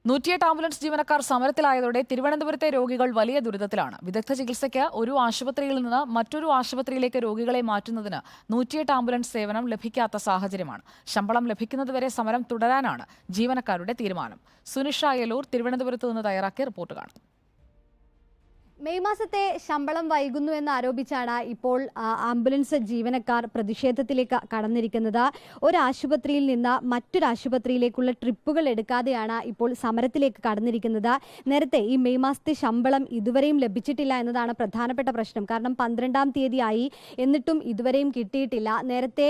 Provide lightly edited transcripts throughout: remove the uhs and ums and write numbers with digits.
108 ambulance ജീവനക്കാർ സമരത്തിലായതോടെ തിരുവനന്തപുരത്തെ രോഗികൾ വലിയ ദുരിതത്തിലാണ്. വിദഗ്ധ ചികിത്സയ്ക്ക് ഒരു ആശുപത്രിയിൽ നിന്ന് മറ്റൊരു ആശുപത്രിയിലേക്ക് രോഗികളെ മാറ്റുന്നതിന് 108 ആംബുലൻസ് സേവനം ലഭിക്കാത്ത സാഹചര്യമാണ്. ശമ്പളം ലഭിക്കുന്നതുവരെ സമരം തുടരാനാണ് ജീവനക്കാരുടെ തീരുമാനം. സുനിഷ അയലൂർ തിരുവനന്തപുരത്ത് നിന്ന് തയ്യാറാക്കിയ റിപ്പോർട്ട് കാണും. മെയ് മാസത്തെ ശമ്പളം വൈകുന്നു എന്നാരോപിച്ചാണ് ഇപ്പോൾ ആംബുലൻസ് ജീവനക്കാർ പ്രതിഷേധത്തിലേക്ക് കടന്നിരിക്കുന്നത്. ഒരു ആശുപത്രിയിൽ നിന്ന് മറ്റൊരു ആശുപത്രിയിലേക്കുള്ള ട്രിപ്പുകൾ എടുക്കാതെയാണ് ഇപ്പോൾ സമരത്തിലേക്ക് കടന്നിരിക്കുന്നത്. നേരത്തെ ഈ മെയ് മാസത്തെ ശമ്പളം ഇതുവരെയും ലഭിച്ചിട്ടില്ല എന്നതാണ് പ്രധാനപ്പെട്ട പ്രശ്നം. കാരണം 12-ാം തീയതിയായി എന്നിട്ടും ഇതുവരെയും കിട്ടിയിട്ടില്ല. നേരത്തെ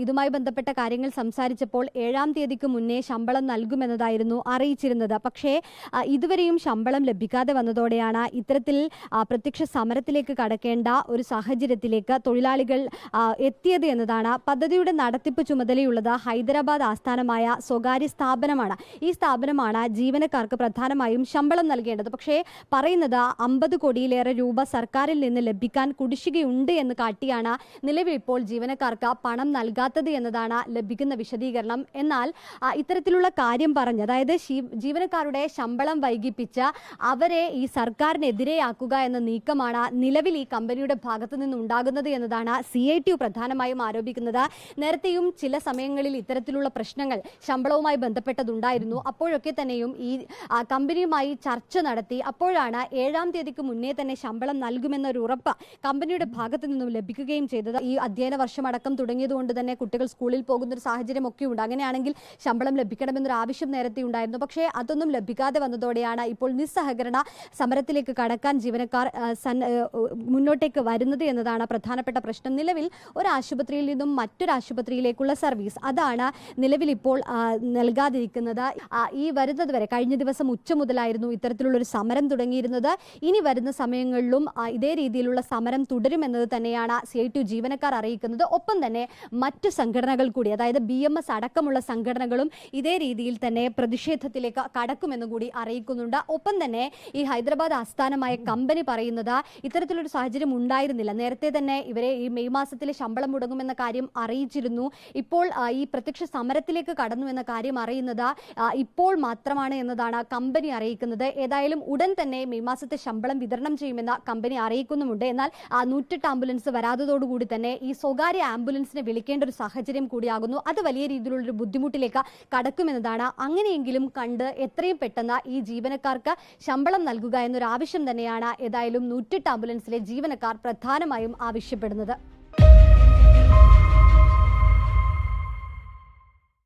ഇതുമായി ബന്ധപ്പെട്ട കാര്യങ്ങൾ സംസാരിച്ചപ്പോൾ 7-ാം തീയതിക്ക് മുന്നേ ശമ്പളം നൽകുമെന്നതായിരുന്നു അറിയിച്ചിരുന്നത്. പക്ഷേ ഇതുവരെയും ശമ്പളം ലഭിക്കാതെ വന്നതോടെയാണ് ഇത്തരത്തിൽ പ്രത്യക്ഷ സമരത്തിലേക്ക് കടക്കേണ്ട ഒരു സാഹചര്യത്തിലേക്ക് തൊഴിലാളികൾ എത്തിയത് എന്നതാണ്. പദ്ധതിയുടെ നടത്തിപ്പ് ചുമതലയുള്ളത് ഹൈദരാബാദ് ആസ്ഥാനമായ സ്വകാര്യ സ്ഥാപനമാണ്. ഈ സ്ഥാപനമാണ് ജീവനക്കാർക്ക് പ്രധാനമായും ശമ്പളം നൽകേണ്ടത്. പക്ഷേ പറയുന്നത് 50 കോടിയിലേറെ രൂപ സർക്കാരിൽ നിന്ന് ലഭിക്കാൻ കുടിശ്ശികയുണ്ട് എന്ന് കാട്ടിയാണ് നിലവിൽ ഇപ്പോൾ ജീവനക്കാർക്ക് പണം നൽകാത്തത് എന്നതാണ് ലഭിക്കുന്ന വിശദീകരണം. എന്നാൽ ഇത്തരത്തിലുള്ള കാര്യം പറഞ്ഞ്, അതായത് ജീവനക്കാരുടെ ശമ്പളം വൈകിപ്പിച്ച് അവരെ ഈ സർക്കാരിനെതിരെയാക്കുക എന്ന നീക്കമാണ് നിലവിൽ ഈ കമ്പനിയുടെ ഭാഗത്തു നിന്നുണ്ടാകുന്നത് എന്നതാണ് CITU പ്രധാനമായും ആരോപിക്കുന്നത്. നേരത്തെയും ചില സമയങ്ങളിൽ ഇത്തരത്തിലുള്ള പ്രശ്നങ്ങൾ ശമ്പളവുമായി ബന്ധപ്പെട്ടതുണ്ടായിരുന്നു. അപ്പോഴൊക്കെ തന്നെയും ഈ കമ്പനിയുമായി ചർച്ച നടത്തി അപ്പോഴാണ് 7-ാം തീയതിക്ക് മുന്നേ തന്നെ ശമ്പളം നൽകുമെന്നൊരു ഉറപ്പ് കമ്പനിയുടെ ഭാഗത്തു നിന്നും ലഭിക്കുകയും ചെയ്തത്. ഈ അധ്യയന വർഷം അടക്കം തുടങ്ങിയതുകൊണ്ട് തന്നെ കുട്ടികൾ സ്കൂളിൽ പോകുന്ന ഒരു സാഹചര്യം ഒക്കെ ഉണ്ട്. അങ്ങനെയാണെങ്കിൽ ശമ്പളം ലഭിക്കണമെന്നൊരു ആവശ്യം നേരത്തെ ഉണ്ടായിരുന്നു. പക്ഷേ അതൊന്നും ലഭിക്കാതെ വന്നതോടെയാണ് ഇപ്പോൾ നിസ്സഹകരണ സമരത്തിലേക്ക് കടക്കാൻ ജീവനക്കാർ മുന്നോട്ടേക്ക് വരുന്നത് എന്നതാണ് പ്രധാനപ്പെട്ട പ്രശ്നം. നിലവിൽ ഒരു ആശുപത്രിയിൽ നിന്നും മറ്റൊരു ആശുപത്രിയിലേക്കുള്ള സർവീസ് അതാണ് നിലവിൽ ഇപ്പോൾ നൽകാതിരിക്കുന്നത്. ഈ വരുന്നതുവരെ കഴിഞ്ഞ ദിവസം ഉച്ച മുതലായിരുന്നു ഇത്തരത്തിലുള്ളൊരു സമരം തുടങ്ങിയിരുന്നത്. ഇനി വരുന്ന സമയങ്ങളിലും ഇതേ രീതിയിലുള്ള സമരം തുടരുമെന്നത് തന്നെയാണ് CITU ജീവനക്കാർ അറിയിക്കുന്നത്. ഒപ്പം തന്നെ മറ്റു സംഘടനകൾ കൂടി, അതായത് BMS അടക്കമുള്ള സംഘടനകളും ഇതേ രീതിയിൽ തന്നെ പ്രതിഷേധത്തിലേക്ക് കടക്കുമെന്നും കൂടി അറിയിക്കുന്നുണ്ട്. ഒപ്പം തന്നെ ഈ ഹൈദരാബാദ് ആസ്ഥാനമായ കമ്പനി പറയുന്നത് ഇത്തരത്തിലൊരു സാഹചര്യം ഉണ്ടായിരുന്നില്ല. നേരത്തെ തന്നെ ഇവരെ ഈ മെയ് മാസത്തിലെ ശമ്പളം മുടങ്ങുമെന്ന കാര്യം അറിയിച്ചിരുന്നു. ഇപ്പോൾ ഈ പ്രത്യക്ഷ സമരത്തിലേക്ക് കടന്നു എന്ന കാര്യം അറിയുന്നത് ഇപ്പോൾ മാത്രമാണ് എന്നതാണ് കമ്പനി അറിയിക്കുന്നത്. ഏതായാലും ഉടൻ തന്നെ മെയ് മാസത്തെ ശമ്പളം വിതരണം ചെയ്യുമെന്ന് കമ്പനി അറിയിക്കുന്നുമുണ്ട്. എന്നാൽ 108 ആംബുലൻസ് വരാത്തതോടുകൂടി തന്നെ ഈ സ്വകാര്യ ആംബുലൻസിനെ വിളിക്കേണ്ട ഒരു സാഹചര്യം കൂടിയാകുന്നു. അത് വലിയ രീതിയിലുള്ളൊരു ബുദ്ധിമുട്ടിലേക്ക് കടക്കുമെന്നതാണ്. അങ്ങനെയെങ്കിലും കണ്ട് എത്രയും പെട്ടെന്ന് ഈ ജീവനക്കാർക്ക് ശമ്പളം നൽകുക എന്നൊരു ആവശ്യം തന്നെയാണ് ഏതായാലും 108 ആംബുലൻസിലെ ജീവനക്കാർ പ്രധാനമായും ആവശ്യപ്പെടുന്നത്.